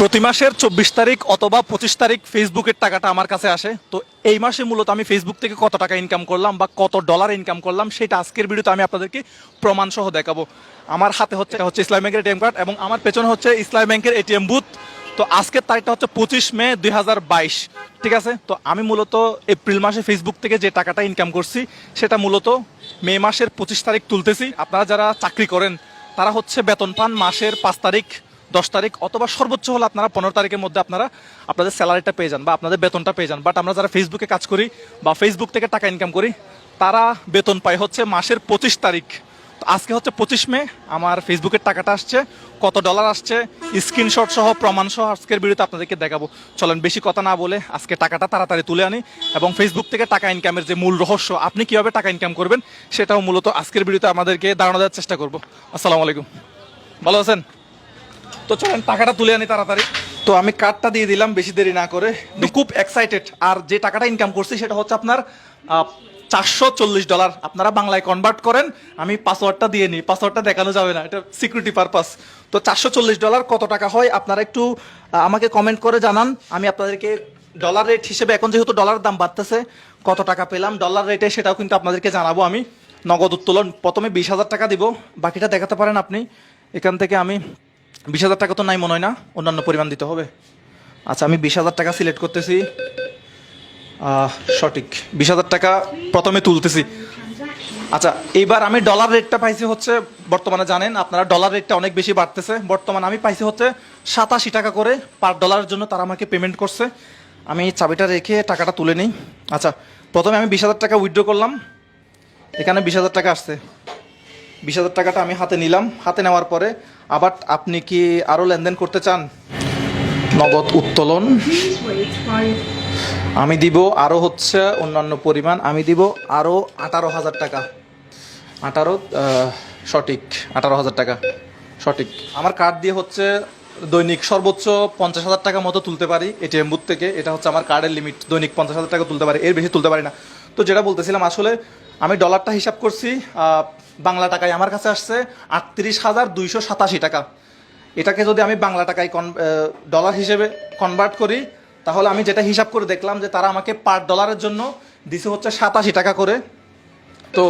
প্রতি মাসের 24 তারিখ অথবা 25 তারিখ ফেসবুকের টাকাটা আমার কাছে আসে। তো এই মাসে মূলত আমি ফেসবুক থেকে কত টাকা ইনকাম করলাম বা কত ডলার ইনকাম করলাম সেটা আজকের ভিডিওতে আমি আপনাদেরকে প্রমাণ সহ দেখাবো। আমার হাতে হচ্ছে ইসলামী ব্যাংকের এটিএম কার্ড এবং আমার পেছনে হচ্ছে ইসলামী ব্যাংকের এটিএম বুথ। তো আজকের তারিখটা হচ্ছে 25 মে 2022, ঠিক আছে। তো আমি মূলত এপ্রিল মাসে ফেসবুক থেকে যে টাকাটা ইনকাম করছি সেটা মূলত মে মাসের 25 তারিখ তুলতেছি। আপনারা যারা চাকরি করেন তারা হচ্ছে বেতন পান মাসের 5 তারিখ, 10 তারিখ অথবা সর্বোচ্চ হলে আপনারা 15 তারিখের মধ্যে আপনারা আপনাদের স্যালারিটা পেয়ে যান বা আপনাদের বেতনটা পেয়ে যান। বাট আমরা যারা ফেসবুকে কাজ করি বা ফেসবুক থেকে টাকা ইনকাম করি তারা বেতন পায় হচ্ছে মাসের 25 তারিখ। তো আজকে হচ্ছে 25 মে, আমার ফেসবুকের টাকাটা আসছে, কত ডলার আসছে স্ক্রিনশট সহ প্রমাণ সহ আজকের ভিডিওতে আপনাদেরকে দেখাবো। চলেন বেশি কথা না বলে আজকে টাকাটা তাড়াতাড়ি তুলে আনি এবং ফেসবুক থেকে টাকা ইনকামের যে মূল রহস্য, আপনি কীভাবে টাকা ইনকাম করবেন সেটাও মূলত আজকের ভিডিওতে আমাদেরকে ধারণা দেওয়ার চেষ্টা করবো। আসসালামু আলাইকুম, ভালো আছেন? তো চলেন টাকাটা তুলে আনি তাড়াতাড়ি। তো আমি কার্ডটা দিয়ে দিলাম বেশি দেরি না করে, খুব এক্সাইটেড। আর যে টাকাটা ইনকাম করছি সেটা হচ্ছে আপনার $440। আপনারা বাংলায় কনভার্ট করেন, আমি পাসওয়ার্ডটা দিয়ে নিই, পাসওয়ার্ডটা দেখানো যাবে না, এটা সিকিউরিটি পারপাস। তো $440 কত টাকা হয় আপনারা একটু আমাকে কমেন্ট করে জানান। আমি আপনাদেরকে ডলার রেট হিসেবে, এখন যেহেতু ডলার দাম বাড়তেছে, কত টাকা পেলাম ডলার রেটে সেটাও কিন্তু আপনাদেরকে জানাবো। আমি নগদ উত্তোলন প্রথমে 20,000 টাকা দিব, বাকিটা দেখাতে পারেন আপনি। এখান থেকে আমি 20,000 টাকা তো নাই মনে হয় না, অন্যান্য পরিমাণ দিতে হবে। আচ্ছা, আমি 20,000 টাকা সিলেক্ট করতেছি, সঠিক 20,000 টাকা প্রথমে তুলতেছি। আচ্ছা, এইবার আমি ডলার রেটটা পাইছি হচ্ছে, বর্তমানে জানেন আপনারা ডলার রেটটা অনেক বেশি বাড়তেছে। বর্তমানে আমি পাইছি হচ্ছে 87 টাকা করে পার ডলারের জন্য তারা আমাকে পেমেন্ট করছে। আমি চাবিটা রেখে টাকাটা তুলে নিই। আচ্ছা, প্রথমে আমি 20,000 টাকা উইথড্র করলাম, এখানে 20,000 টাকা আসছে। 20,000 টাকাটা আমি হাতে নিলাম। হাতে নেওয়ার পরে আবার আপনি কি আরও লেনদেন করতে চান? নগদ উত্তোলন আমি দিব আরও হচ্ছে অন্যান্য পরিমাণ, আমি দিব আরও 18,000 টাকা। সঠিক 18,000 টাকা সঠিক। আমার কার্ড দিয়ে হচ্ছে দৈনিক সর্বোচ্চ 50,000 টাকা মতো তুলতে পারি এটিএম বুথ থেকে। এটা হচ্ছে আমার কার্ডের লিমিট, দৈনিক 50,000 টাকা তুলতে পারি, এর বেশি তুলতে পারি না। তো যেটা বলতেছিলাম, আসলে আমি ডলারটা হিসাব করছি, বাংলা টাকায় আমার কাছে আসছে 38,287 টাকা। এটাকে যদি আমি বাংলা টাকায় ডলার হিসেবে কনভার্ট করি, তাহলে আমি যেটা হিসাব করে দেখলাম যে তারা আমাকে পার ডলারের জন্য দিছে হচ্ছে 87 টাকা করে। তো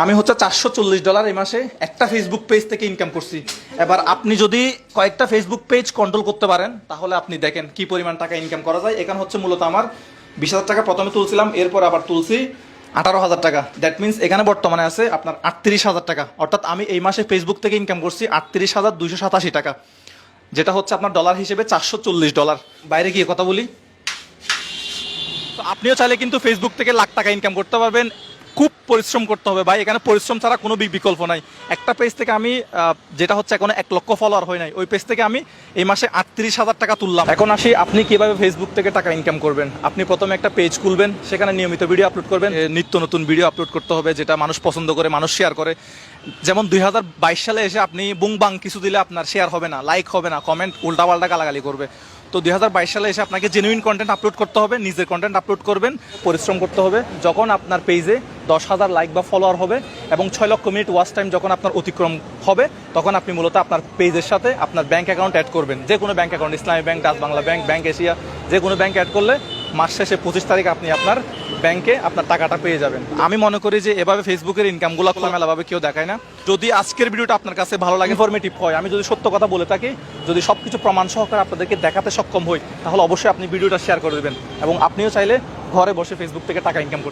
আমি হচ্ছে $440 এই মাসে একটা ফেসবুক পেজ থেকে ইনকাম করছি। এবার আপনি যদি কয়েকটা ফেসবুক পেজ কন্ট্রোল করতে পারেন তাহলে আপনি দেখেন কি পরিমাণ টাকা ইনকাম করা যায়। এখানে হচ্ছে মূলত আমার 20,000 টাকা প্রথমে তুলছিলাম, এরপর আবার তুলছি 18,000 টাকা। দ্যাট মিনস এখানে বর্তমানে আছে আপনার 38,000 টাকা। অর্থাৎ আমি এই মাসে ফেসবুক থেকে ইনকাম করছি 38,287 টাকা, যেটা হচ্ছে আপনার ডলার হিসেবে $440। বাইরে গিয়ে কথা বলি। তো আপনিও চাইলে কিন্তু ফেসবুক থেকে লাখ টাকা ইনকাম করতে পারবেন। খুব পরিশ্রম করতে হবে ভাই, এখানে পরিশ্রম ছাড়া কোনো বিকল্প নাই। একটা পেজ থেকে আমি যেটা হচ্ছে এখনো 1 লক্ষ ফলোয়ার হয় নাই, ওই পেজ থেকে আমি এই মাসে 38,000 টাকা তুললাম। এখন আসি আপনি কিভাবে ফেসবুক থেকে টাকা ইনকাম করবেন। আপনি প্রথমে একটা পেজ খুলবেন, সেখানে নিয়মিত ভিডিও আপলোড করবেন, নিত্য নতুন ভিডিও আপলোড করতে হবে যেটা মানুষ পছন্দ করে, মানুষ শেয়ার করে। যেমন 2022 সালে এসে আপনি বুং বাং কিছু দিলে আপনার শেয়ার হবে না, লাইক হবে না, কমেন্ট উল্টাপাল্টা গালাগালি করবে। তো 2022 সালে এসে আপনাকে জেনুইন কন্টেন্ট আপলোড করতে হবে, নিজের কন্টেন্ট আপলোড করবেন, পরিশ্রম করতে হবে। যখন আপনার পেজে 10,000 লাইক বা ফলোয়ার হবে এবং 6 লক্ষ মিনিট ওয়াচ টাইম যখন আপনার অতিক্রম হবে, তখন আপনি মূলত আপনার পেজের সাথে আপনার ব্যাঙ্ক অ্যাকাউন্ট অ্যাড করবেন। যে কোনো ব্যাঙ্ক অ্যাকাউন্ট, ইসলামী bank, Dutch Bangla bank, bank Asia, যে কোনো ব্যাঙ্ক অ্যাড করলে মাস শেষে 25 তারিখ আপনি আপনার ব্যাংকে আপনার টাকাটা পেয়ে যাবেন। আমি মনে করি যে এভাবে ফেসবুকের ইনকামগুলো খোলামেলাভাবে কেউ দেখায় না। যদি আজকের ভিডিওটা আপনার কাছে ভালো লাগে, ইনফরমেটিভ হয়, আমি যদি সত্য কথা বলে থাকি, যদি সব কিছু প্রমাণ সহকারে আপনাদেরকে দেখাতে সক্ষম হই, তাহলে অবশ্যই আপনি ভিডিওটা শেয়ার করে দেবেন এবং আপনিও চাইলে ঘরে বসে ফেসবুক থেকে টাকা ইনকাম করতে